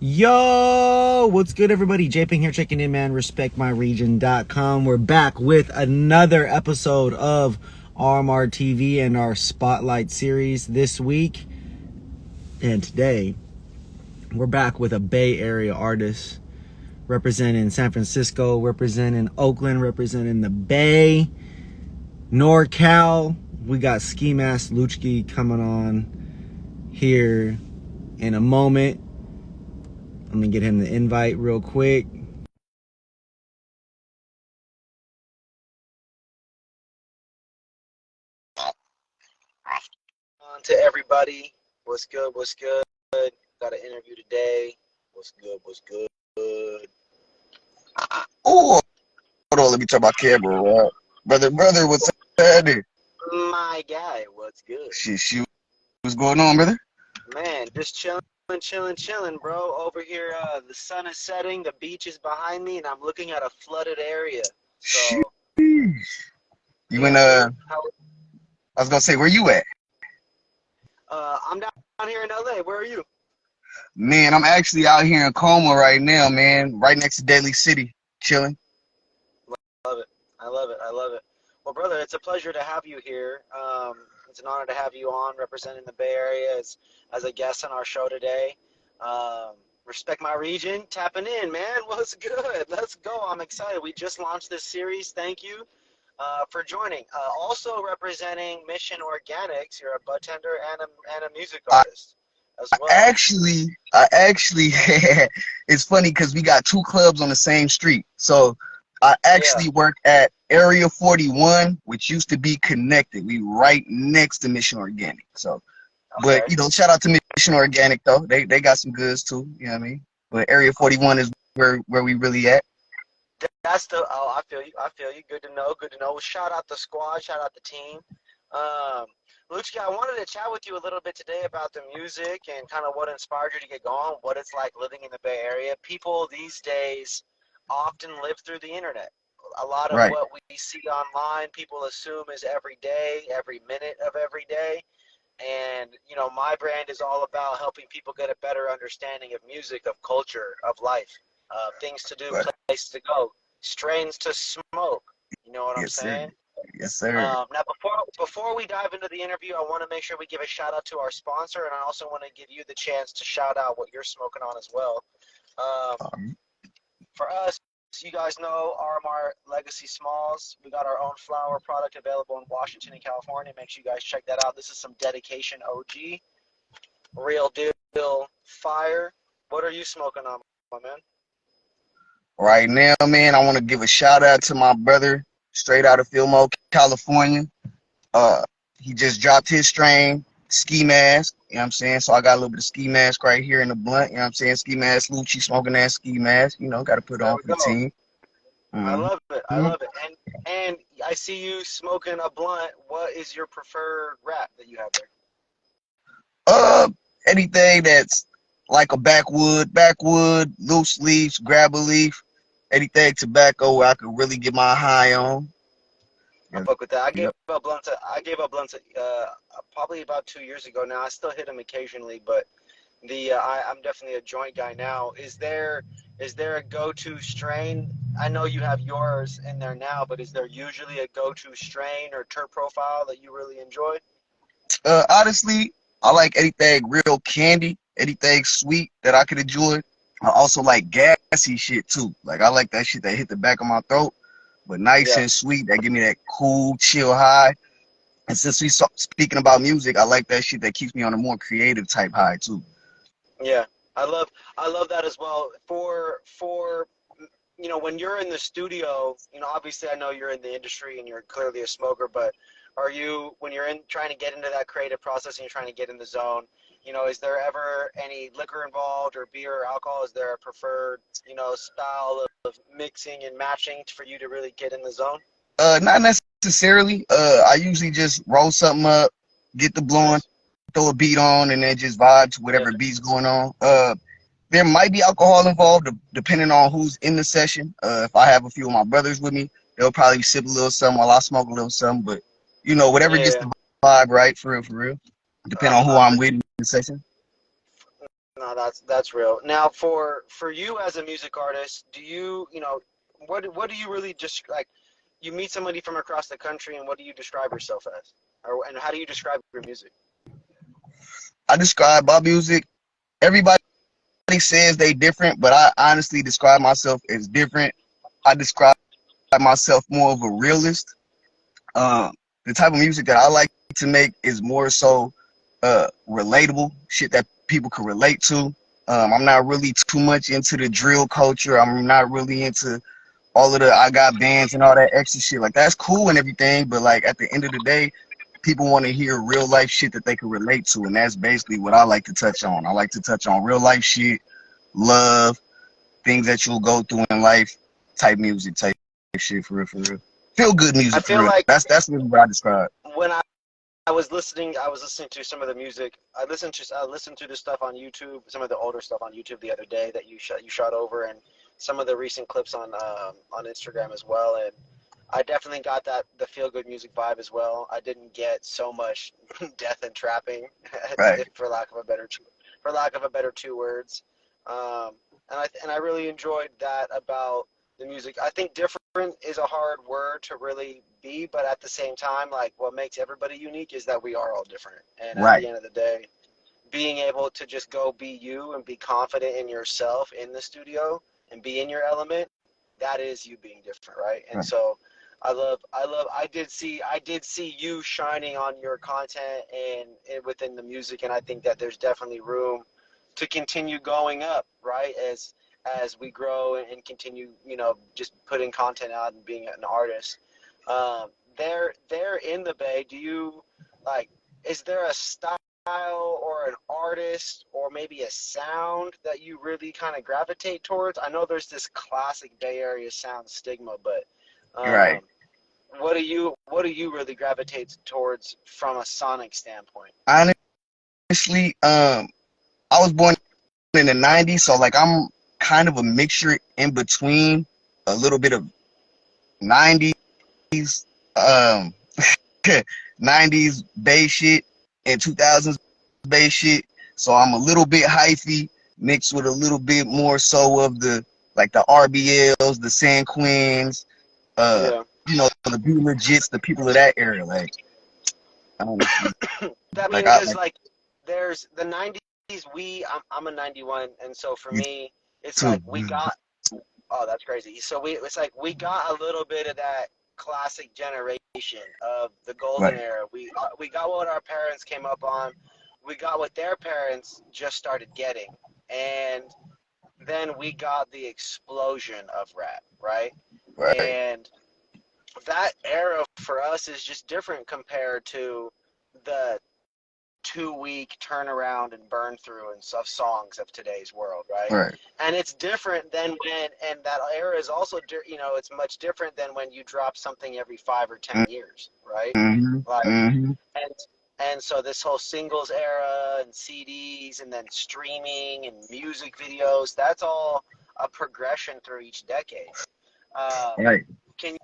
Yo, what's good, everybody? J-Ping here, checking in, man. RespectMyRegion.com. We're back with another episode of RMR TV and our Spotlight series this week. And today, we're back with a Bay Area artist representing San Francisco, representing Oakland, representing the Bay, NorCal. We got Ski Mask Luchskii coming on here in a moment. Let me get him the invite real quick. On to everybody. What's good? What's good? Got an interview today. What's good? What's good? Oh, hold on. Let me turn my camera around. Brother, what's happening? My guy, what's good? Shit, what's going on, brother? Man, just chilling, bro. Over here, the sun is setting, the beach is behind me, and I'm looking at a flooded area. So, You in I was gonna say, where you at? I'm down here in LA. Where are you? Man, I'm actually out here in Coma right now, man. Right next to Daly City, chilling. I love it. Well, brother, it's a pleasure to have you here. It's an honor to have you on representing the Bay Area as a guest on our show today. Respect My Region, tapping in, man. What's good? Let's go. I'm excited. We just launched this series. Thank you for joining. Also representing Mission Organics, you're a budtender and a music artist as well. I actually, it's funny because we got two clubs on the same street. So I actually work at Area 41, which used to be Connected. We right next to Mission Organic. So, but shout out to Mission Organic though. They got some goods too. You know what I mean? But Area 41 is where we really at. That's the I feel you. Good to know. Shout out the squad. Shout out the team. Luchskii, I wanted to chat with you a little bit today about the music and kind of what inspired you to get going. What it's like living in the Bay Area. People these days often live through the internet. A lot of what we see online, people assume is every day, every minute of every day. And, my brand is all about helping people get a better understanding of music, of culture, of life, things to do, places to go, strains to smoke. You know what I'm saying? Yes, sir. Now, before we dive into the interview, I want to make sure we give a shout out to our sponsor, and I also want to give you the chance to shout out what you're smoking on as well. For us, you guys know RMR Legacy Smalls. We got our own flower product available in Washington and California. Make sure you guys check that out. This is some Dedication OG. Real deal fire. What are you smoking on, my man? Right now, man, I want to give a shout out to my brother, straight out of Fillmore, California. He just dropped his strain, Ski Mask. You know what I'm saying? So I got a little bit of Ski Mask right here in the blunt. You know what I'm saying? Ski Mask, Lucci smoking that Ski Mask. Got to put it on for the team. I love it. And I see you smoking a blunt. What is your preferred wrap that you have there? Anything that's like a backwood, loose leaves, grab a leaf, anything tobacco where I could really get my high on. I fuck with that. I gave up blunts probably about 2 years ago now. I still hit them occasionally, but I'm definitely a joint guy now. Is there a go-to strain? I know you have yours in there now, but is there usually a go-to strain or terp profile that you really enjoy? Honestly, I like anything real candy, anything sweet that I could enjoy. I also like gassy shit too. Like I like that shit that hit the back of my throat, but nice and sweet. That give me that cool, chill high. And since we speaking about music, I like that shit that keeps me on a more creative type high too. Yeah, I love that as well. For when you're in the studio, obviously I know you're in the industry and you're clearly a smoker, but when you're trying to get into that creative process and you're trying to get in the zone, is there ever any liquor involved or beer or alcohol? Is there a preferred, style of mixing and matching for you to really get in the zone? Not necessarily. I usually just roll something up, get the blowing, throw a beat on, and then just vibe to whatever beat's going on. There might be alcohol involved depending on who's in the session. If I have a few of my brothers with me, they'll probably sip a little something while I smoke a little something. But whatever gets the vibe right, for real. Depending on who I'm with in the session. No, that's real. Now, for you as a music artist, do you, what do you really just like? You meet somebody from across the country, and what do you describe yourself as, or and how do you describe your music? I describe my music. Everybody says they different, but I honestly describe myself as different. I describe myself more of a realist. The type of music that I like to make is more so relatable, shit that people can relate to. I'm not really too much into the drill culture. I'm not really into all of the I got bands and all that extra shit. Like that's cool and everything, but like at the end of the day, people want to hear real life shit that they can relate to, and that's basically what I like to touch on. I like to touch on real life shit, love, things that you'll go through in life, type music, type shit for real, for real. Feel good I music for feel real. like That's really what I describe. when I was listening to some of the music. I listened to the stuff on YouTube, some of the older stuff on YouTube the other day that you shot over, and some of the recent clips on Instagram as well. And I definitely got the feel good music vibe as well. I didn't get so much death and trapping, Right, for lack of a better two words. Um, and I really enjoyed that about the music. I think different is a hard word to really be, but at the same time, like what makes everybody unique is that we are all different. And at right, the end of the day, being able to just go be you and be confident in yourself in the studio and be in your element, that is you being different, right? And right, so I did see you shining on your content and within the music, and I think that there's definitely room to continue going up, right? As we grow and continue, just putting content out and being an artist. There in the Bay, do you like? Is there a style or an artist or maybe a sound that you really kind of gravitate towards? I know there's this classic Bay Area sound stigma, but right. um, what do you really gravitate towards from a sonic standpoint? Honestly, I was born in the '90s, so like I'm kind of a mixture in between a little bit of '90s, um, '90s bass shit and 2000s bass shit. So I'm a little bit hyphy mixed with a little bit more so of the like the RBLs, the San Quins, uh, Yeah. the Be Legits, the people of that era. Like honestly, I like mean, I because like like there's the '90s. I'm a '91, and so for you me, it's too. like we got. Oh, that's crazy. So it's like we got a little bit of that classic generation of the golden Right, era. We got what our parents came up on. We got what their parents just started getting, and then we got the explosion of rap, right? right, And that era for us is just different compared to the 2 week turnaround and burn through and stuff songs of today's world, right? right. And it's different than and that era is also, it's much different than when you drop something every 5 or 10 years, right? Mm-hmm. Like, Mm-hmm. and and so this whole singles era and CDs and then streaming and music videos, that's all a progression through each decade. Um, Right. can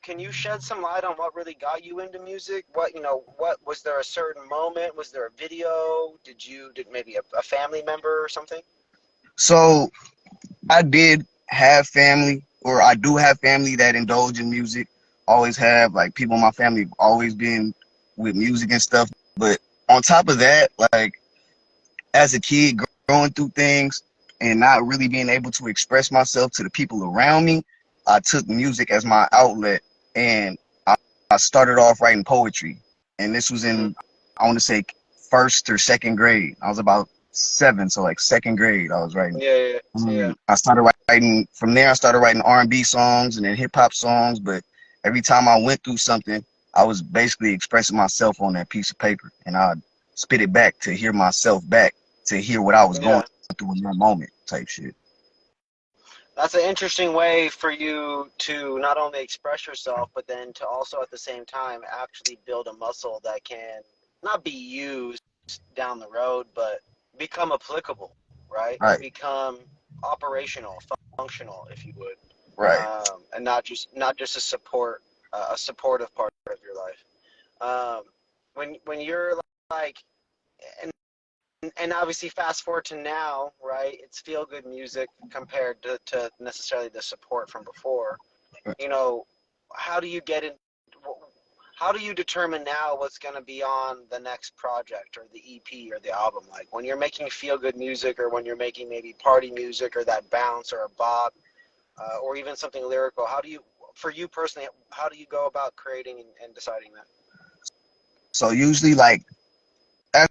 can you shed some light on what really got you into music? What was there a certain moment? Was there a video? Did maybe a family member or something? So I did have family, or I do have family that indulge in music. Always have, like people in my family always been with music and stuff. But on top of that, like as a kid growing through things and not really being able to express myself to the people around me, I took music as my outlet, and I, I started off writing poetry. And this was Hmm. in, I want to say, first or second grade. I was about 7, so like second grade, I was writing. Yeah, yeah, yeah. I started writing from there. I started writing R&B songs and then hip hop songs. But every time I went through something, I was basically expressing myself on that piece of paper, and I spit it back to hear myself back, to hear what I was going Yeah. through in that moment, type shit. That's an interesting way for you to not only express yourself, but then to also at the same time actually build a muscle that can not be used down the road, but become applicable, right? Right, Become operational, functional, if you would, right. and not just a supportive part of your life. Um, when you're like, and and obviously fast forward to now, right? It's feel good music compared to necessarily the support from before. You know, how do you get in? How do you determine now what's going to be on the next project or the EP or the album? Like when you're making feel good music, or when you're making maybe party music or that bounce or a bop, or even something lyrical. How do you, for you personally, how do you go about creating and deciding that? So usually, like, as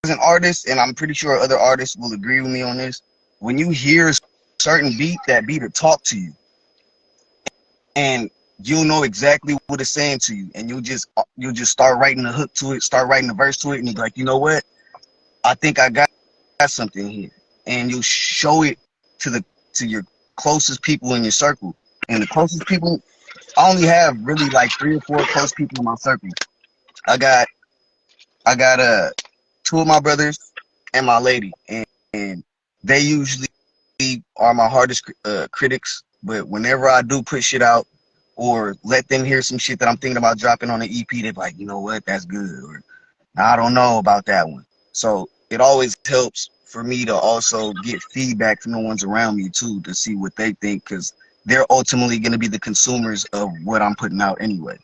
an artist, and I'm pretty sure other artists will agree with me on this, when you hear a certain beat, that beat will talk to you, and you'll know exactly what it's saying to you, and you'll just start writing the hook to it, start writing the verse to it, and you're like, you know what? I think I got something here, and you'll show it to the to your closest people in your circle. And the closest people, I only have really like 3 or 4 close people in my circle. I got two of my brothers and my lady, and they usually are my hardest critics. But whenever I do put shit out or let them hear some shit that I'm thinking about dropping on the EP, they're like, you know what, that's good, or I don't know about that one. So it always helps for me to also get feedback from the ones around me too, to see what they think, because they're ultimately going to be the consumers of what I'm putting out anyway.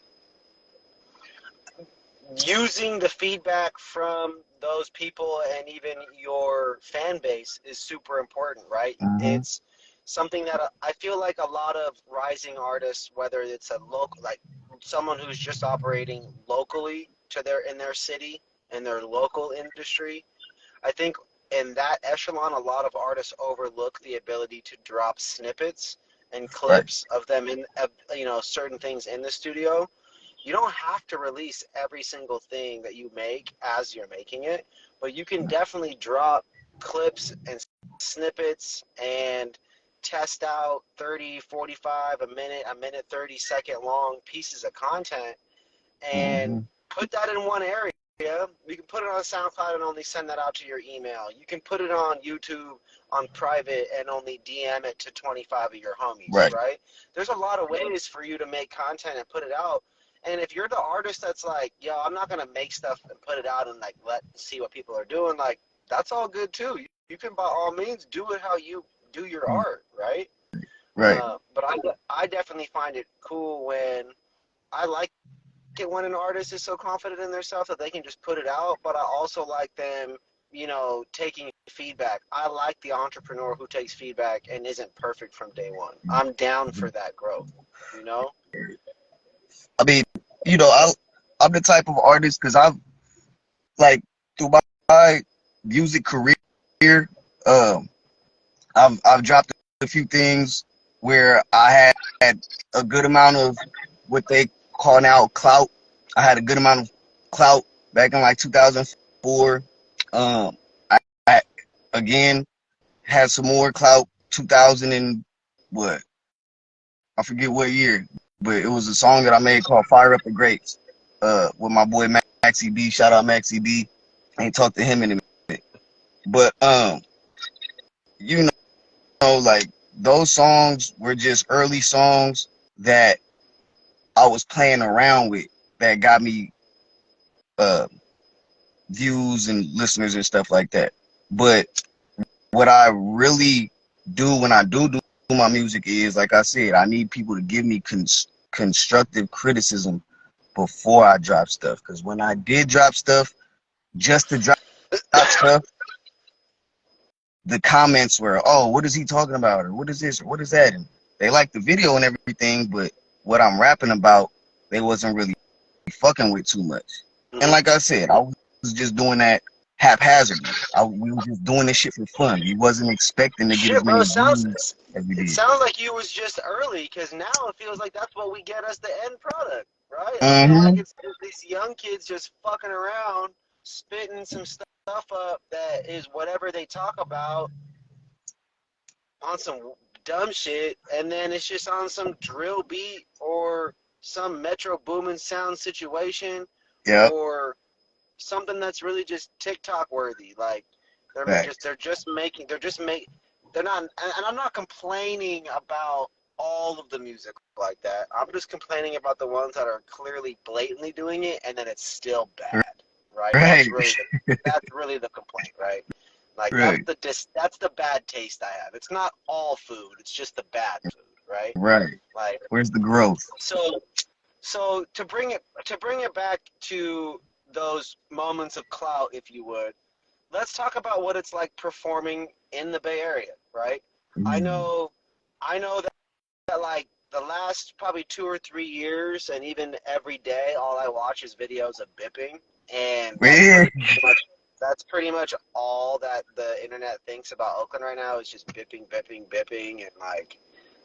Using the feedback from those people and even your fan base is super important, right? Mm-hmm. It's something that I feel like a lot of rising artists, whether it's a local, like someone who's just operating locally to their in their city in their local industry, I think in that echelon, a lot of artists overlook the ability to drop snippets and Right. clips of them in, certain things in the studio. You don't have to release every single thing that you make as you're making it, but you can definitely drop clips and snippets and test out 30, 45, a minute 30-second long pieces of content and Mm-hmm. put that in one area. You can put it on SoundCloud and only send that out to your email. You can put it on YouTube on private and only DM it to 25 of your homies, Right. right? There's a lot of ways for you to make content and put it out. And if you're the artist that's like, yo, I'm not gonna make stuff and put it out and like let see what people are doing, like that's all good too. You can by all means do it how you do your art, right? Right. But I definitely find it cool when I like it when an artist is so confident in themselves that they can just put it out, but I also like them, taking feedback. I like the entrepreneur who takes feedback and isn't perfect from day one. I'm down for that growth, you know? I mean, I'm the type of artist, because I've, like, through my music career, um, I've dropped a few things where I had a good amount of what they call now clout. I had a good amount of clout back in like 2004. Um, I again had some more clout 2000 and what, I forget what year, but it was a song that I made called "Fire Up the Grapes" with my boy Maxie B. Shout out Maxie B. Ain't talked to him in a minute, but you like, those songs were just early songs that I was playing around with, that got me uh views and listeners and stuff like that. But what I really do when I do my music is, like I said, I need people to give me constructive criticism before I drop stuff. Because when I did drop stuff, just to drop stuff, the comments were, "Oh, what is he talking about?" or "What is this?" or "What is that?" And they liked the video and everything, but what I'm rapping about, they wasn't really fucking with too much. And Hmm. like I said, I was just doing that haphazardly. We were just doing this shit for fun. We wasn't expecting to get as Shit, bro, many views as we it did. sounds like you was just early, because now it feels like that's what we get as the end product, right? I feel like Mm-hmm. it's these young kids just fucking around, spitting some stuff up that is whatever they talk about on some dumb shit, and then it's just on some drill beat or some Metro Boomin sound situation Yep. or something that's really just TikTok worthy. Like Facts. they're not, and I'm not complaining about all of the music like that. I'm just complaining about the ones that are clearly blatantly doing it and then it's still bad. right? Right. That's really the complaint, right? Like Right. that's the bad taste I have. It's not all food; it's just the bad food, right? Right. Like Where's the growth? so so to bring it back to those moments of clout, if you would, let's talk about what it's like performing in the Bay Area, right? I Mm. know I know that like the last probably 2 or 3 years, and even every day, all I watch is videos of bipping, and Yeah. that's pretty much all that the internet thinks about Oakland right now is just bipping, bipping, bipping, and like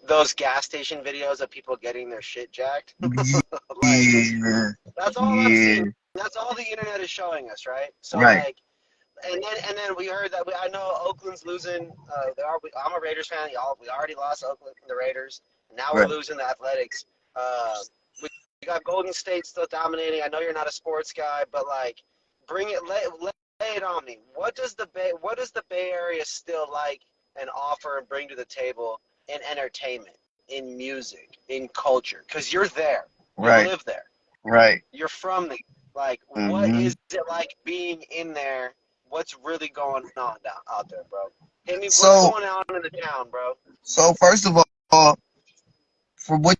those gas station videos of people getting their shit jacked. Like Yeah. that's all I'm seeing. Yeah. That's all the internet is showing us, right? So Right. like, and then we heard that I know Oakland's losing. I'm a Raiders fan. We already lost Oakland the Raiders. Now we're Right. losing the Athletics. Uh, we got Golden State still dominating. I know you're not a sports guy, but like, lay it on me. What does the Bay Area still like and offer and bring to the table in entertainment, in music, in culture? Because you're there. You Right. live there. Right. You're from there. Like, what Hmm. is it like being in there? What's really going on out there, bro? Hit me. What's So, going on in the town, bro? first of all, for what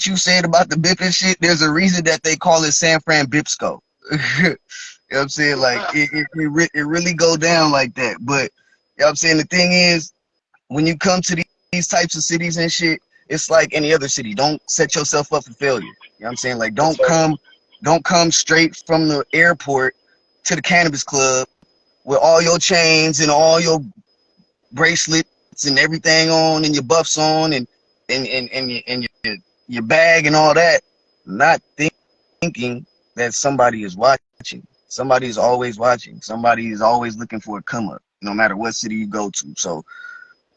you said about the Bip and shit, there's a reason that they call it San Fran Bipsco. You know what I'm saying? Like, it really go down like that. But, you know what I'm saying? The thing is, when you come to these types of cities and shit, it's like any other city. Don't set yourself up for failure. You know what I'm saying? Like, That's fair. don't come straight from the airport to the cannabis club with all your chains and all your bracelets and everything on and your buffs on and your bag and all that, not thinking that somebody is watching. Somebody is always watching. Somebody is always looking for a come up, no matter what city you go to. So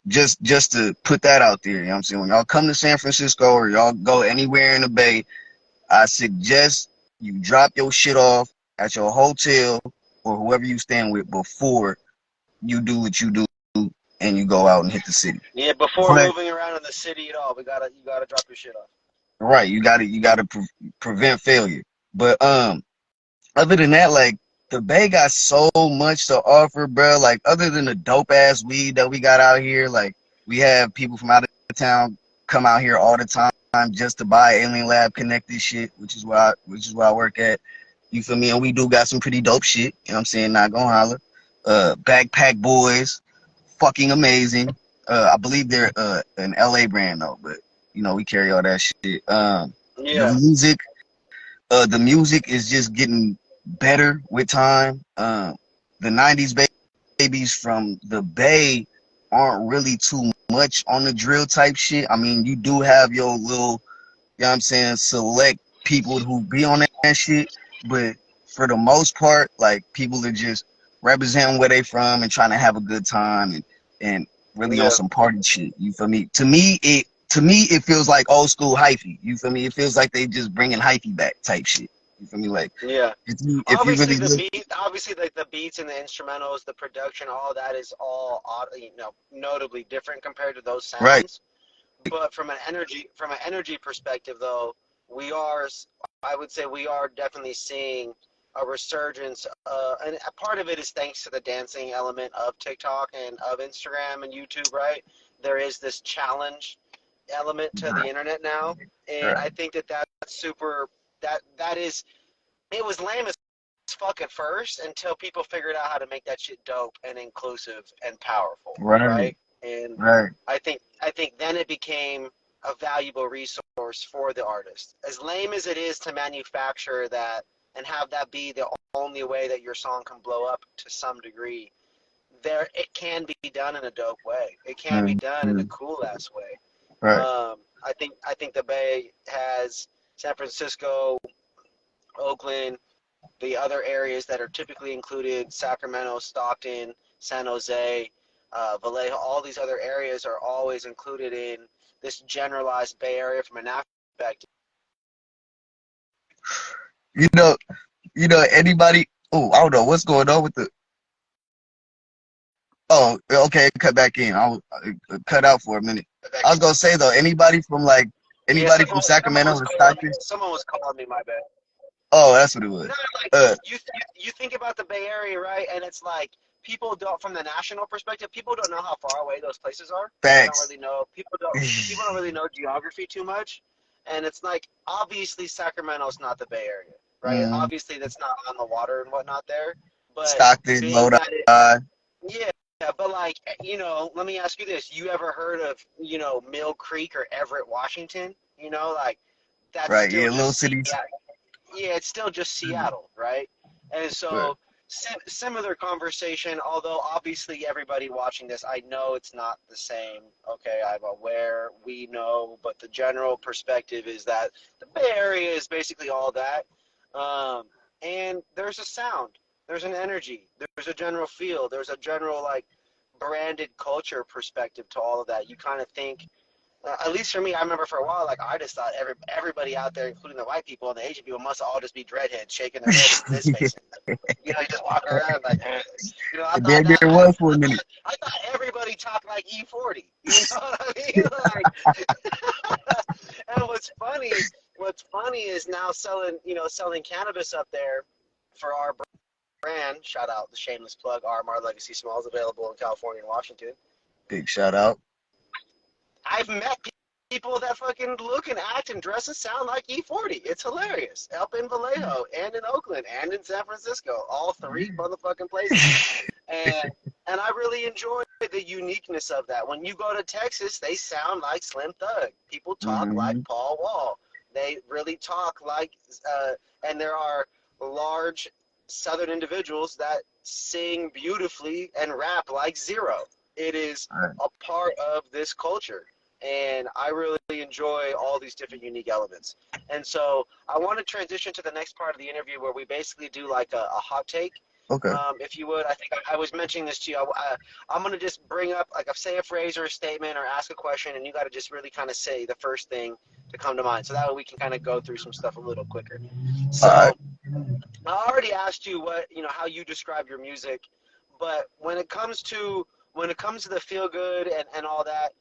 just to put that out there, you know what I'm saying? When y'all come to San Francisco or y'all go anywhere in the Bay, I suggest you drop your shit off at your hotel or whoever you stand with before you do what you do and you go out and hit the city. Yeah, before But moving around in the city at all, you gotta drop your shit off. right, you gotta prevent failure. But other than that, like the Bay got so much to offer, bro. Like other than the dope ass weed that we got out here, like we have people from out of town come out here all the time just to buy Alien Lab connected shit, which is where I work at. You feel me? And we do got some pretty dope shit. You know what I'm saying? Not gonna holler. Backpack Boys, fucking amazing. I believe they're an LA brand though, but you know we carry all that shit. The Yeah, music, the music is just getting better with time. The '90s babies from the Bay aren't really too much on the drill type shit. I mean, you do have your little, you know what I'm saying, select people who be on that shit, but for the most part, like people are just representing where they from and trying to have a good time and really on yeah. some party shit. You feel me? To me it feels like old school hyphy. You feel me? It feels like they just bringing hyphy back type shit. You feel me? Like Yeah. if you really look Obviously like the beats and the instrumentals, the production, all that is all notably different compared to those right, sounds. But from an energy perspective, though, we are, I would say, we are definitely seeing a resurgence, and a part of it is thanks to the dancing element of TikTok and of Instagram and YouTube, right? There is this challenge element to the right, internet now, and right, I think that's super. That is, it was lame as fuck at first until people figured out how to make that shit dope and inclusive and powerful, right, right? And right. I think then it became a valuable resource for the artist. As lame as it is to manufacture that and have that be the only way that your song can blow up to some degree, there it can be done in a dope way. It can be done in a Mm-hmm. cool ass way. Right. I think the Bay has San Francisco, Oakland, the other areas that are typically included, Sacramento, Stockton, San Jose, Vallejo, all these other areas are always included in this generalized Bay Area from an aspect. You know, anybody. Oh, I don't know what's going on with the. Oh, okay, cut back in. I was cut out for a minute. I was gonna say though, Yeah, anybody from someone Sacramento was or calling me. Stockton. Someone was calling me. My bad. Oh, that's what it was. No, like you think about the Bay Area, right? And it's like people don't, from the national perspective, people don't know how far away those places are. They don't Facts. really know. People don't really know geography too much, and it's like obviously Sacramento's not the Bay Area, right? Mm, Obviously that's not on the water and whatnot there, but Stockton, being Lodi. that it, yeah. Yeah, but like, let me ask you this. You ever heard of, Mill Creek or Everett, Washington? Like that's Right, still yeah, little just cities. yeah, it's still just Seattle, right? And Right. so similar conversation, although obviously everybody watching this, I know it's not the same. Okay, I'm aware, we know, but the general perspective is that the Bay Area is basically all that. Um, and there's a sound, there's an energy, there's a general feel, there's a general like branded culture perspective to all of that. You kind of think at least for me, I remember for a while, like I just thought everybody out there, including the white people and the Asian people, must all just be dreadheads shaking their head and this facing. You just walk around like, I thought There, that there was for a minute. I thought everybody talked like E40. You know what I mean? Like, and what's funny is now selling cannabis up there for our brand. Shout out the shameless plug, RMR Legacy Smalls, available in California and Washington. Big shout out. I've met people that fucking look and act and dress and sound like E40. It's hilarious. Up in Vallejo and in Oakland and in San Francisco, all three motherfucking places. And I really enjoy the uniqueness of that. When you go to Texas, they sound like Slim Thug. People talk like Hmm. Paul Wall. They really talk like, and there are large Southern individuals that sing beautifully and rap like Zero. It is Right. a part of this culture. And I really enjoy all these different unique elements. And so I want to transition to the next part of the interview where we basically do like a hot take, Okay. if you would. I think I was mentioning this to you. I'm going to just bring up, like, say a phrase or a statement or ask a question, and you got to just really kind of say the first thing to come to mind. So that way we can kind of go through some stuff a little quicker. All right. So I already asked you how you describe your music, but when it comes to the feel good and all that,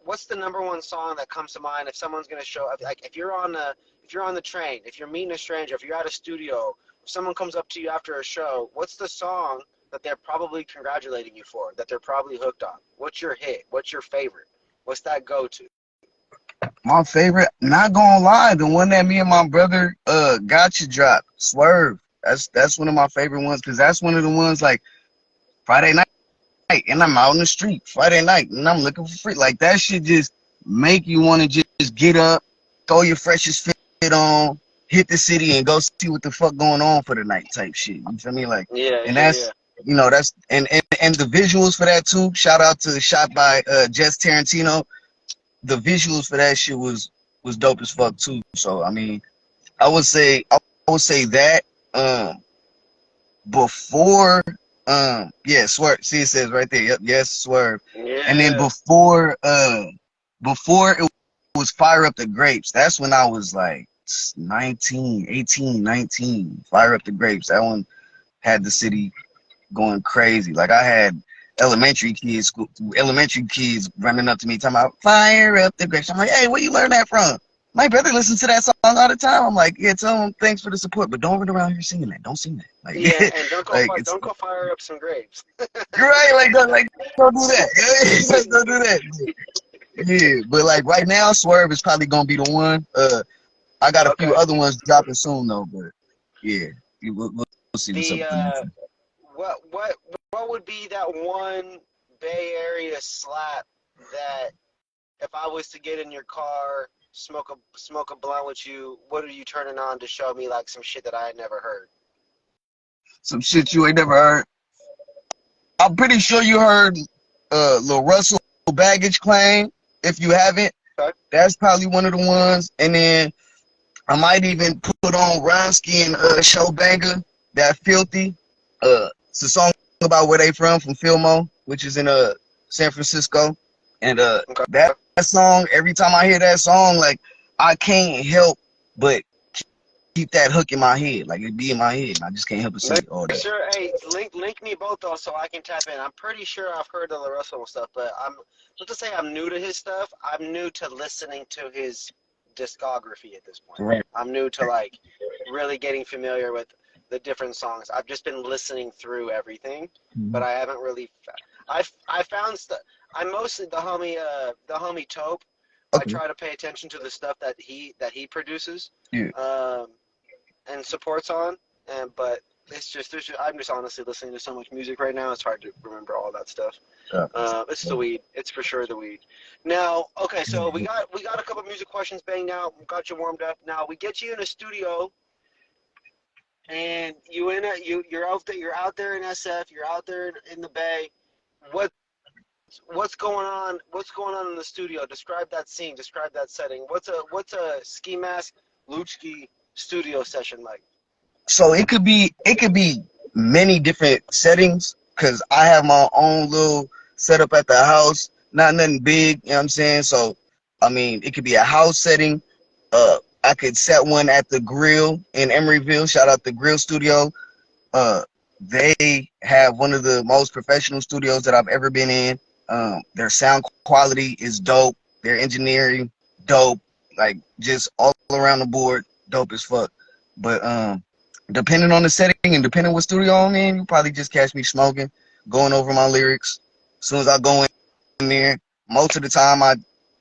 what's the number one song that comes to mind if someone's going to show up? Like if you're on the train, if you're meeting a stranger, if you're at a studio, if someone comes up to you after a show, what's the song that they're probably congratulating you for, that they're probably hooked on? What's your hit? What's your favorite? What's that go-to? My favorite, not gonna lie, the one that me and my brother got you dropped, Swerve. That's one of my favorite ones because that's one of the ones like Friday night and I'm out in the street Friday night and I'm looking for free. Like that shit just make you want to just get up, throw your freshest fit on, hit the city and go see what the fuck going on for the night type shit. You feel me? Like, Yeah, and yeah, yeah. that's that's and the visuals for that too. Shout out to the shot by Jess Tarantino. The visuals for that shit was dope as fuck too. So I mean, I would say that before yeah, Swerve. See, it says right there. Yep, yes, Swerve. And then Yeah. before it was Fire Up the Grapes. That's when I was like 19, 18, 19. Fire Up the Grapes. That one had the city going crazy. Like I had elementary kids running up to me talking about Fire Up the Grapes. I'm like, hey, where you learn that from? My brother listens to that song all the time. I'm like, yeah, tell him thanks for the support, but don't run around here singing that. Don't sing that. Yeah, Like, and don't go like it's don't go fire up some grapes. you're right. Like don't do that. Like, don't do that. Yeah, but like right now, Swerve is probably gonna be the one. I got a few Okay. other ones dropping soon though, but yeah, we'll see what's up The with the next one. what would be that one Bay Area slap that if I was to get in your car, smoke a blunt with you, what are you turning on to show me like some shit that I had never heard? Some shit you ain't never heard. I'm pretty sure you heard Lil Russell Baggage Claim. If you haven't, Okay. that's probably one of the ones. And then I might even put on Ronsky and Showbanger, that Filthy. It's a song about where they from Filmo, which is in San Francisco. And Okay. that song, every time I hear that song, like I can't help but keep that hook in my head. Like it be in my head. And I just can't help but sing Make it all day. sure, hey, link me both those so I can tap in. I'm pretty sure I've heard of the Russell stuff, but I'm not to say I'm new to his stuff. I'm new to listening to his discography at this point. Right. I'm new to like really getting familiar with the different songs. I've just been listening through everything, but I haven't really. I found stuff. I'm mostly the homie Taupe. I Okay. try to pay attention to the stuff that he produces, Yeah. and supports on. But I'm just honestly listening to so much music right now. It's hard to remember all that stuff. It's the weed. It's for sure the weed. Now, okay, so we got a couple music questions banged out. We got you warmed up. Now we get you in a studio, and you're out there in SF. You're out there in the Bay. What's going on? What's going on in the studio? Describe that scene. Describe that setting. What's a Ski Mask Luchskii studio session like? So it could be many different settings, because I have my own little setup at the house. Not nothing big, you know what I'm saying? So I mean, it could be a house setting. I could set one at the Grill in Emeryville. Shout out the Grill Studio. They have one of the most professional studios that I've ever been in. Their sound quality is dope. Their engineering, dope. Like, just all around the board, dope as fuck. But depending on the setting and depending what studio I'm in, you probably just catch me smoking, going over my lyrics. As soon as I go in there, most of the time I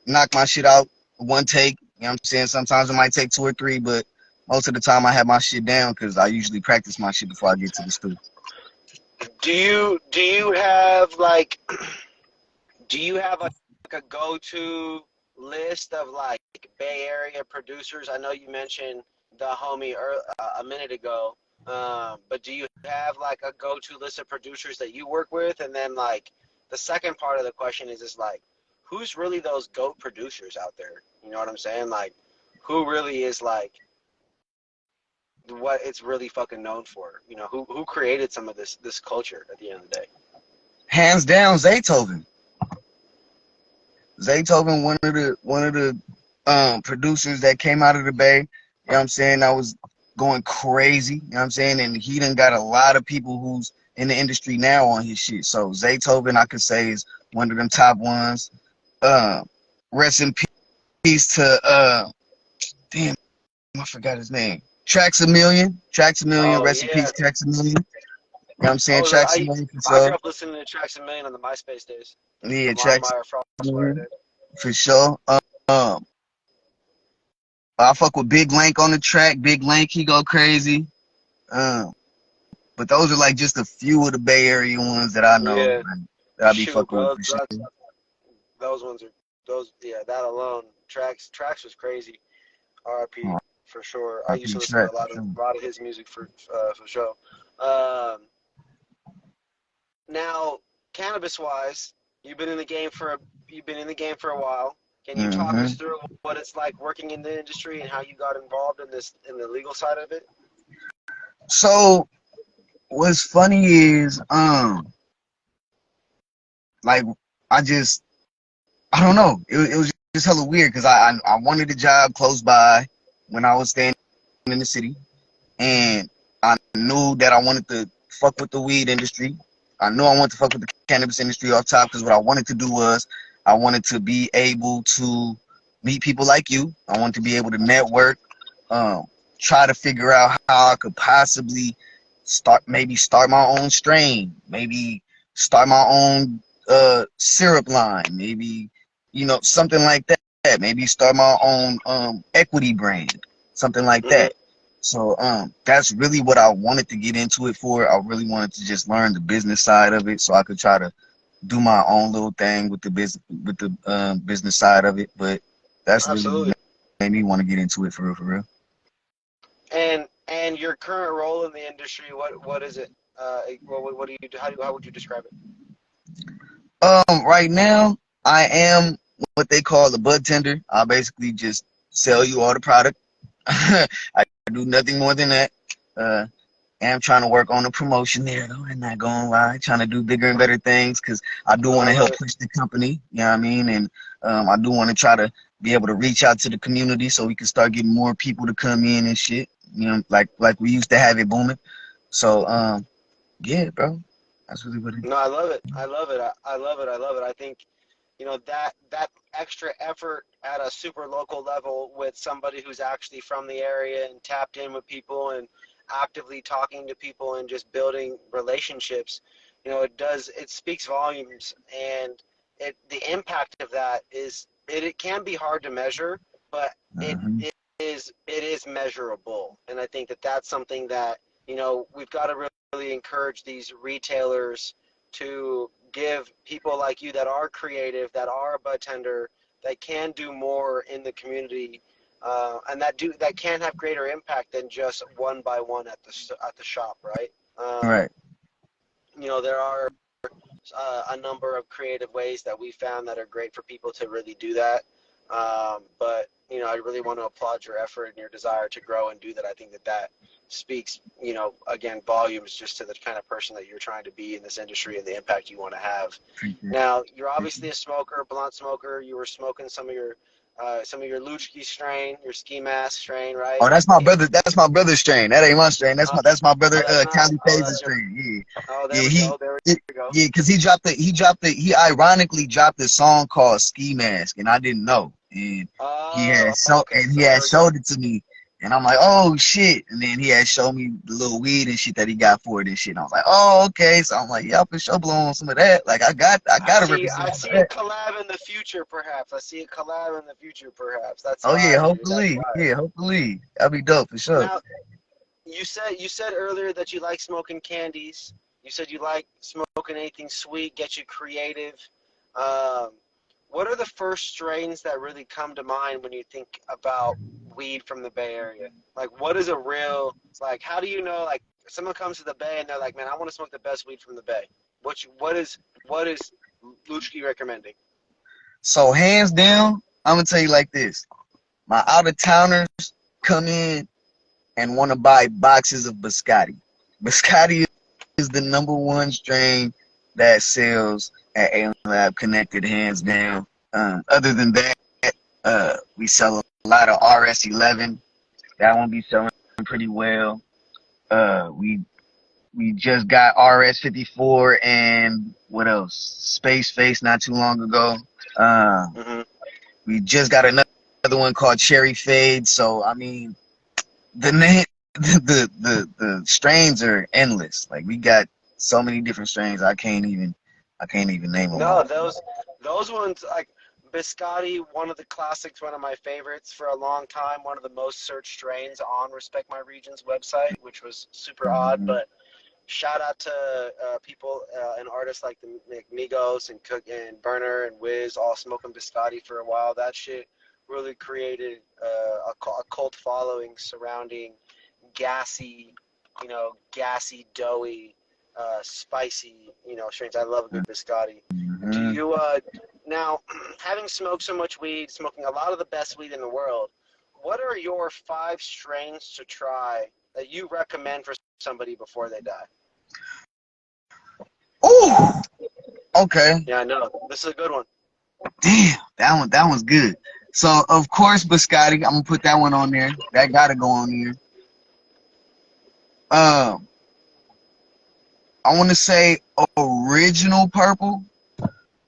knock my shit out one take. You know what I'm saying? Sometimes it might take 2 or 3, but most of the time I have my shit down because I usually practice my shit before I get to the studio. Do you have like a go-to list of like Bay Area producers? I know you mentioned the homie a minute ago, but do you have like a go-to list of producers that you work with? And then like the second part of the question is like, who's really those GOAT producers out there? You know what I'm saying? Like, who really is like what it's really fucking known for? You know, who created some of this culture at the end of the day? Hands down, Zaytoven. Zaytoven, one of the producers that came out of the Bay. You know what I'm saying? That was going crazy. You know what I'm saying? And he done got a lot of people who's in the industry now on his shit. So Zaytoven, I could say, is one of them top ones. Rest in peace to damn, I forgot his name. Tracks a Million. Oh Rest in yeah. peace, Tracks a Million. You know what I'm saying? Oh, Tracks a Million for I grew sure. up listening to Tracks a Million on the MySpace days. Yeah, The Tracks Longmire a Frostfire Million days. for sure. I fuck with Big Lank on the track. Big Lank, he go crazy. But those are like just a few of the Bay Area ones that I know, Yeah. like, that I be Shoot, fucking with bro. for sure. Those ones are yeah, that alone. Tracks was crazy. RIP for sure. I I used be to listen to track a for lot sure. of his music for sure. Um, Now, cannabis wise, you've been in the game for a while. Can you talk hmm us through what it's like working in the industry and how you got involved in the legal side of it? So what's funny is like I don't know. It was just hella weird because I wanted a job close by when I was staying in the city, and I knew that I wanted to fuck with the weed industry. I knew I wanted to fuck with the cannabis industry off top because what I wanted to do was I wanted to be able to meet people like you. I wanted to be able to network, um, try to figure out how I could possibly start my own strain, maybe start my own syrup line, maybe something like that. Maybe start my own equity brand, something like Mm-hmm. that. So that's really what I wanted to get into it for. I really wanted to just learn the business side of it so I could try to do my own little thing with the business side of it. But that's really Absolutely. what made me want to get into it for real, for real. And your current role in the industry, what is it? What do you do? How would you describe it? Right now I am what they call a bud tender. I basically just sell you all the product. I do nothing more than that. Uh, am trying to work on the promotion there though. I'm not gonna lie, trying to do bigger and better things because I do No, want I to love help it. push the company. You know what I mean? And I do want to try to be able to reach out to the community so we can start getting more people to come in and shit. You know, like we used to have it booming. So yeah, bro, that's really what it is. No, I love it. I love it. I love it. I love it. I think you know, that extra effort at a super local level with somebody who's actually from the area and tapped in with people and actively talking to people and just building relationships, you know, it speaks volumes. And the impact of that is it can be hard to measure, but it is measurable. And I think that that's something that, you know, we've got to really encourage these retailers to give people like you that are creative, that are a budtender, that can do more in the community, and that can have greater impact than just one by one at the shop, right? Right. You know, there are a number of creative ways that we found that are great for people to really do that. But you know, I really want to applaud your effort and your desire to grow and do that. I think that speaks, you know, again, volumes just to the kind of person that you're trying to be in this industry and the impact you want to have. Now, you're obviously a smoker, a blunt smoker. You were smoking some of your Luchskii strain, your ski mask strain, right? Oh, that's my brother. That's my brother's strain. That ain't my strain. That's my brother. Cali Phase's strain. Yeah. Oh, there we go. There we go. Yeah, because he ironically dropped a song called Ski Mask, and I didn't know. And he had showed it to me, and I'm like, oh shit. And then he had showed me the little weed and shit that he got for it and shit. And I was like, oh, okay. So I'm like, yeah, for sure blow on some of that. Like I gotta represent. I see a collab in the future, perhaps. That's yeah, hopefully. Yeah, hopefully. That'd be dope for sure. Now, you said earlier that you like smoking candies. You said you like smoking anything sweet, get you creative. What are the first strains that really come to mind when you think about weed from the Bay Area? Like, what is like, how do you know, like, someone comes to the Bay and they're like, man, I want to smoke the best weed from the Bay. What is Luchskii recommending? So, hands down, I'm going to tell you like this. My out-of-towners come in and want to buy boxes of Biscotti. Biscotti is the #1 strain that sells at A Lab Connected, hands down. Other than that, we sell a lot of RS11. That one be selling pretty well. We just got RS54 and what else? Space Face not too long ago. We just got another one called Cherry Fade. So I mean, the strains are endless. Like we got so many different strains. I can't even name them. No, those ones, like Biscotti, one of the classics, one of my favorites for a long time, one of the most searched strains on Respect My Region's website, which was super odd. But shout out to people and artists like the Migos and Cook and Burner and Wiz, all smoking Biscotti for a while. That shit really created a cult following surrounding gassy, doughy, spicy, strains. I love a good Biscotti. Do you now, having smoked so much weed, smoking a lot of the best weed in the world, what are your 5 strains to try that you recommend for somebody before they die? Oh, okay. Yeah, I know. This is a good one. Damn, that one's good. So of course Biscotti, I'm gonna put that one on there. That gotta go on there. I want to say original purple,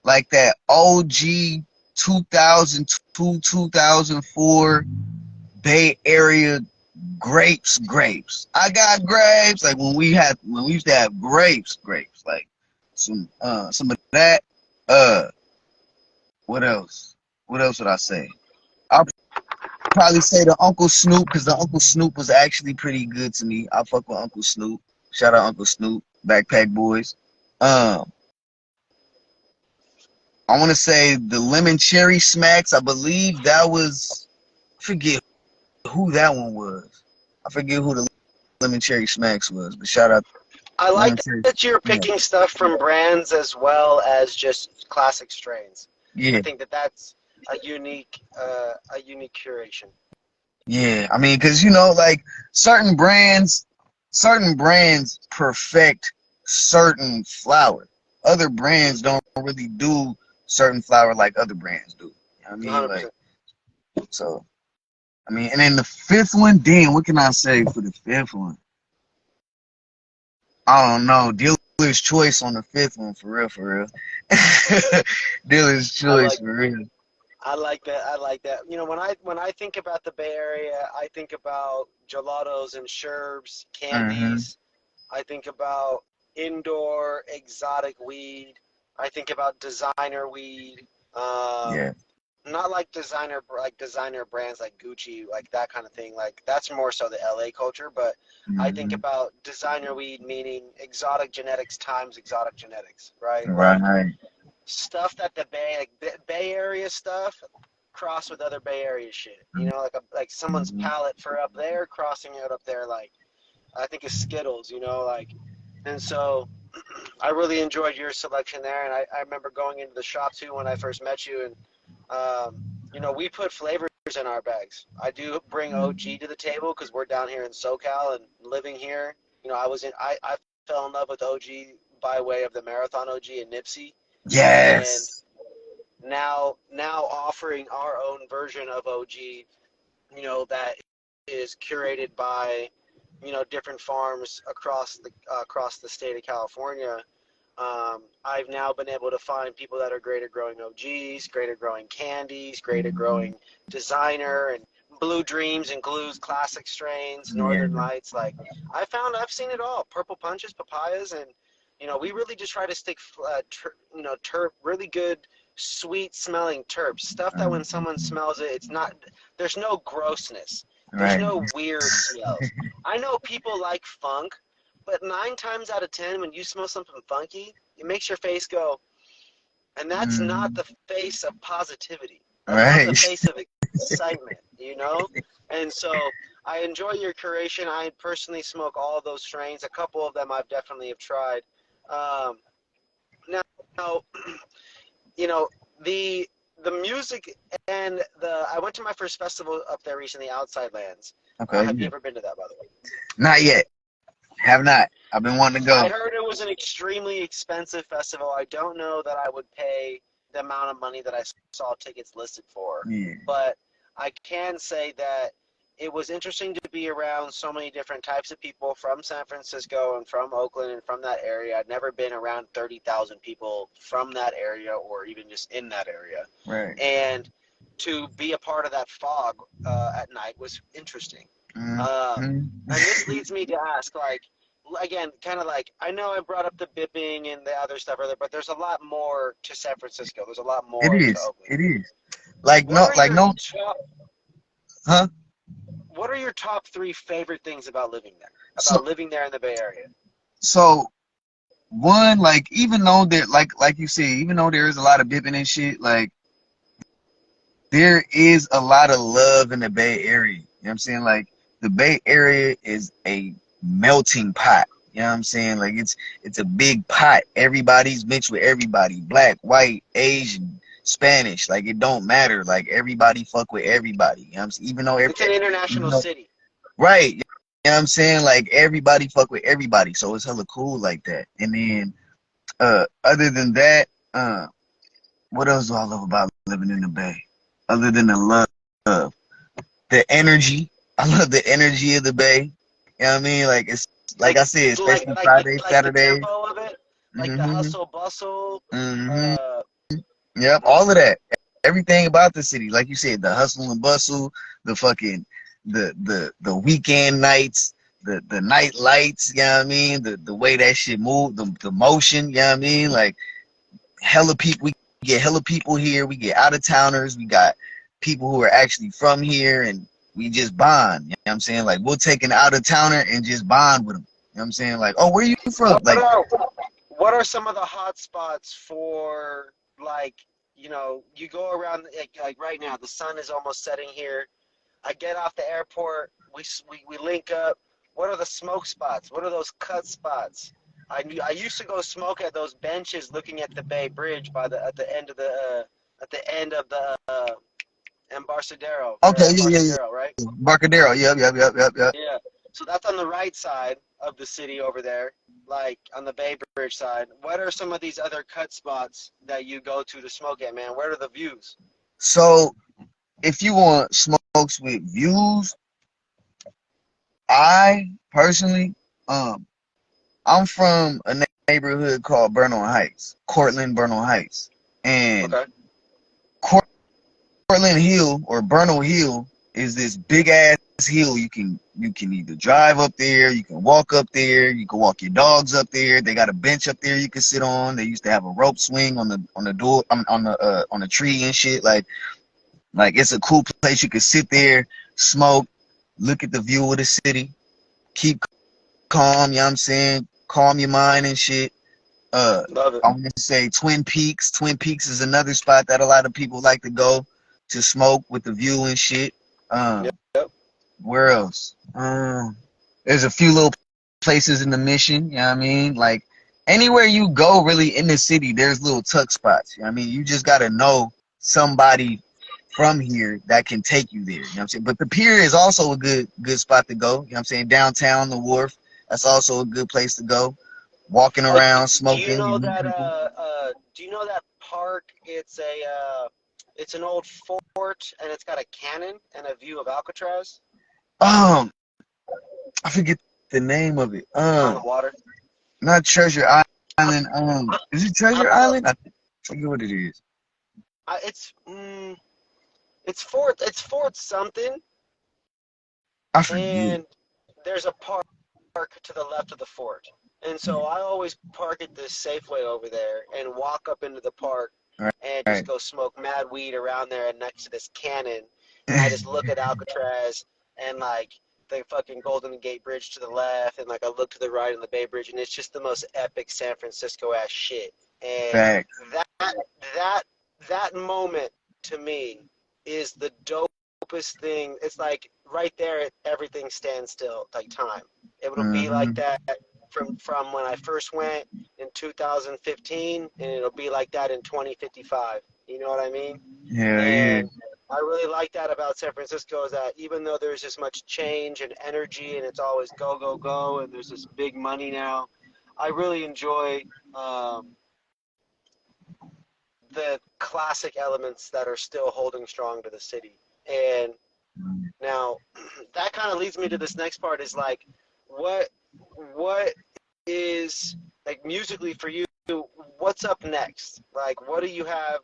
like that OG 2002, 2004 Bay Area grapes. I got grapes. Like when we used to have grapes. Like some of that. What else? What else would I say? I'll probably say the Uncle Snoop, because the Uncle Snoop was actually pretty good to me. I fuck with Uncle Snoop. Shout out Uncle Snoop, Backpack Boys. I want to say the Lemon Cherry Smacks. I believe that was, I forget who that one was. I forget who the Lemon Cherry Smacks was, but shout out. I like that you're picking stuff from brands as well as just classic strains. Yeah. I think that's a unique curation. Yeah, I mean, because like certain brands perfect certain flower. Other brands don't really do certain flower like other brands do. You know what I mean? 100%. Like, so, I mean, and then the 5th one, damn, what can I say for the 5th one? I don't know. Dealer dealer's choice on the fifth one, for real, for real. Dealer's choice, for real. I like that. I like that. You know, when I think about the Bay Area, I think about gelatos and sherbs, Mm-hmm. candies. I think about indoor exotic weed. I think about designer weed. Um, Yeah. Not like designer brands like Gucci, like that kind of thing. Like that's more so the LA culture, but I think Mm-hmm. about designer weed meaning exotic genetics times exotic genetics, right? Like Right. stuff that the Bay Area stuff cross with other Bay Area shit. You know, like someone's Mm-hmm. palate for up there crossing it up there. Like I think it's Skittles. You know, like and so I really enjoyed your selection there, and I remember going into the shop too when I first met you, and you know we put flavors in our bags. I do bring OG to the table because we're down here in SoCal and living here. You know, I fell in love with OG by way of the Marathon OG and Nipsey, and Yes. now offering our own version of OG, you know, that is curated by, you know, different farms across the state of California. I've now been able to find people that are great at growing OGs, great at growing candies, great at Mm-hmm. growing designer and Blue Dreams includes classic strains, Yeah. Northern Lights. Like I've seen it all. Purple punches, papayas, and you know we really just try to stick, you know, really good, sweet smelling terps. Stuff that when someone Mm-hmm. smells it, it's not. There's no grossness. There's Right. no weird smells. I know people like funk, but 9 times out of 10, when you smell something funky, it makes your face go, and that's not Mm-hmm. the face of positivity. That's not the Right. face of excitement, you know? And so I enjoy your curation. I personally smoke all of those strains. A couple of them I've definitely have tried. Um, now, you know, the the music and I went to my first festival up there recently, Outside Lands. Okay. Have you Yeah. ever been to that, by the way? Not yet. Have not. I've been wanting to I go. heard it was an extremely expensive festival. I don't know that I would pay the amount of money that I saw tickets listed for, Yeah. but I can say that it was interesting to be around so many different types of people from San Francisco and from Oakland and from that area. I'd never been around 30,000 people from that area or even just in that area. Right. And to be a part of that fog at night was interesting. Um, Mm-hmm. and this leads me to ask, like, again, kind of like, I know I brought up the bipping and the other stuff earlier, but there's a lot more to San Francisco. There's a lot It more to is. Oakland. It is. Like What no. are Like your no. top, Huh? what are your top three favorite things about So. living there in the Bay Area? So one, like, even though there, like you said, even though there is a lot of bipping and shit, like there is a lot of love in the Bay Area. You know what I'm saying? Like the Bay Area is a melting pot. You know what I'm saying? Like it's a big pot. Everybody's mixed with everybody. Black, white, Asian, Spanish. Like it don't matter. Like everybody fuck with everybody. You know what I'm saying? It's an Even international though city. right. You know what I'm saying? Like everybody fuck with everybody. So it's hella cool like that. And then other than that, what else do I love about living in the Bay? Other than the love, the energy. I love the energy of the Bay. You know what I mean? Like it's like Like, I said, like, especially like the, Fridays, like the Saturdays. tempo of it, like the Mhm. hustle bustle. Mhm. Uh, Yep. All of that. Everything about the city, like you said, the hustle and bustle, the fucking, the weekend nights, the night lights. You know what I mean? The way that shit move, the motion. You know what I mean? Like hella people. We get hella people here. We get out of towners. We got people who are actually from here, and we just bond. You know what I'm saying? Like we'll take an out of towner and just bond with them. You know what I'm saying? Like, oh, where you from? what Like, are what are some of the hot spots for, like, you know, you go around, like right now the sun is almost setting here. I get off the airport, we link up. What are the smoke spots? What are those cut spots? I used to go smoke at those benches looking at the Bay Bridge by the at the end of the okay, yeah. Embarcadero, right? Barcadero. Yep. Yeah. So that's on the right side of the city over there, like on the Bay Bridge side. What are some of these other cut spots that you go to smoke at, man? Where are the views? So if you want smokes with views, I personally, um, I'm from a neighborhood called Bernal Heights, Cortland, Bernal Heights. And Okay. Cortland Hill or Bernal Hill is this big ass hill. You can either drive up there, you can walk up there, you can walk your dogs up there. They got a bench up there you can sit on. They used to have a rope swing on the door on the tree and shit. Like it's a cool place. You can sit there, smoke, look at the view of the city, keep calm, you know what I'm saying? Calm your mind and shit. Love it. I want to say Twin Peaks. Twin Peaks is another spot that a lot of people like to go to smoke with the view and shit. Yep. Where else? There's a few little places in the Mission, you know what I mean? Like anywhere you go really in the city, there's little tuck spots. You know what I mean? You just gotta know somebody from here that can take you there. You know what I'm saying? But the pier is also a good spot to go. You know what I'm saying? Downtown, the wharf, that's also a good place to go. Walking Oh, around, do you smoking, you know meet that? people. Do you know that park? It's an old fort, and it's got a cannon and a view of Alcatraz Um, I forget the name of it. on the water. Not Treasure Island. Is it I Treasure don't know. Island? I forget what it is. It's fort. It's Fort something, I forget. and there's a park to the left of the fort. And so I always park at this Safeway over there and walk up into the park All and just right. go smoke mad weed around there and next to this cannon. And I just look at Alcatraz and like the fucking Golden Gate Bridge to the left, and like I look to the right on the Bay Bridge, and it's just the most epic San Francisco ass shit. And Facts. that that moment to me is the dopest thing. It's like right there, everything stands still, like time. It will be like Mm-hmm. that from when I first went in 2015, and it'll be like that in 2055. You know what I mean? Hell yeah. And I really like that about San Francisco is that even though there's this much change and energy, and it's always go go go, and there's this big money now, I really enjoy um, the classic elements that are still holding strong to the city. And now that kind of leads me to this next part is like what what is like musically for you, what's up next? Like what do you have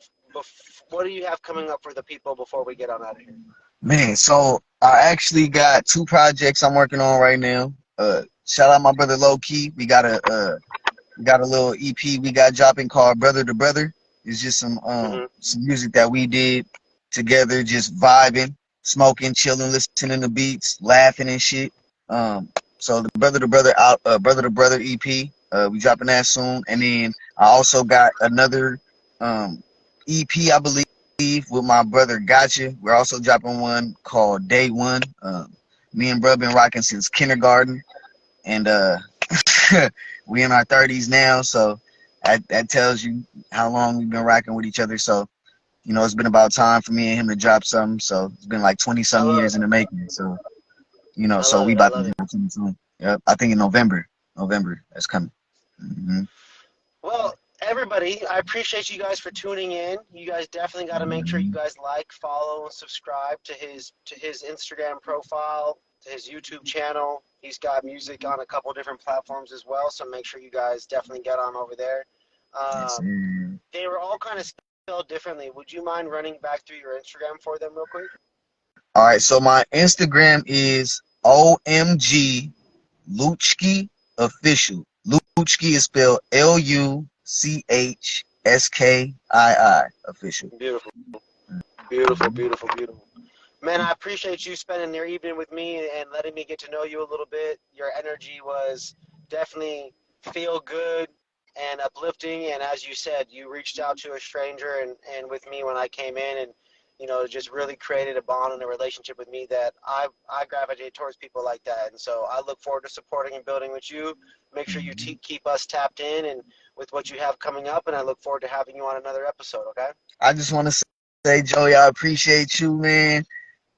coming up for the people before we get on out of here? Man, so I actually got two projects I'm working on right now. Shout out my brother Low Key. We got a little EP we got dropping called Brother to Brother. It's just Hmm. some music that we did together, just vibing, smoking, chilling, listening to beats, laughing and shit. So the Brother to Brother Brother to Brother EP, we dropping that soon. And then I also got another EP, I believe, with my brother Gotcha. We're also dropping one called Day One. Me and bro been rocking since kindergarten, and we in our 30s now, so that tells you how long we've been rocking with each other. So it's been about time for me and him to drop something. So it's been like 20 I some love years it. in the making. So I so love we it. I about to love do it. it soon. Yep, I think in November that's coming. Hmm. Well, everybody, I appreciate you guys for tuning in. You guys definitely got to make sure you guys like, follow, and subscribe to his Instagram profile, to his YouTube channel. He's got music on a couple different platforms as well, so make sure you guys definitely get on over there. Yes, Um, sir. they were all kind of spelled differently. Would you mind running back through your Instagram for them real quick? All right, so my Instagram is OMG Luchskii official. Luchskii is spelled Luchskii official. Beautiful, beautiful, beautiful, beautiful. Man, I appreciate you spending your evening with me and letting me get to know you a little bit. Your energy was definitely feel good and uplifting. And as you said, you reached out to a stranger and with me when I came in and, just really created a bond and a relationship with me that I gravitate towards people like that. And so I look forward to supporting and building with you. Make sure you keep us tapped in and with what you have coming up. And I look forward to having you on another episode, okay? I just want to say, Joey, I appreciate you, man.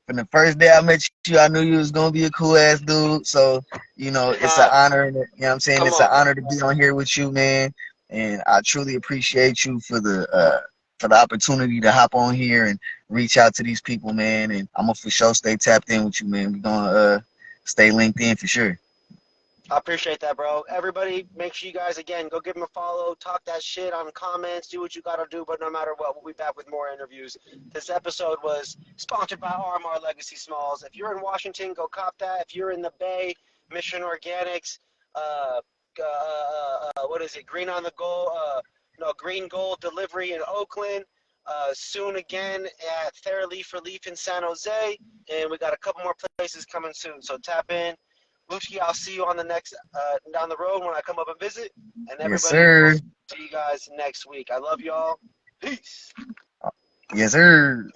From the first day I met you, I knew you was gonna be a cool ass dude. So, it's an honor, and what I'm saying, Come it's an on. honor to be on here with you, man. And I truly appreciate you for the opportunity to hop on here and reach out to these people, man. And I'm gonna for sure stay tapped in with you, man. We're gonna stay linked in for sure. I appreciate that, bro. Everybody, make sure you guys, again, go give him a follow, talk that shit on comments, do what you gotta do, but no matter what, we'll be back with more interviews. This episode was sponsored by RMR Legacy Smalls. If you're in Washington, go cop that. If you're in the Bay, Mission Organics, what is it, Green on the Goal, no, Green Gold Delivery in Oakland. Soon again at Theralee for Leaf in San Jose, and we got a couple more places coming soon, so tap in. Luchskii, I'll see you on the next down the road when I come up and visit. And Yes, everybody, we'll sir. see you guys next week. I love y'all. Peace. Yes, sir.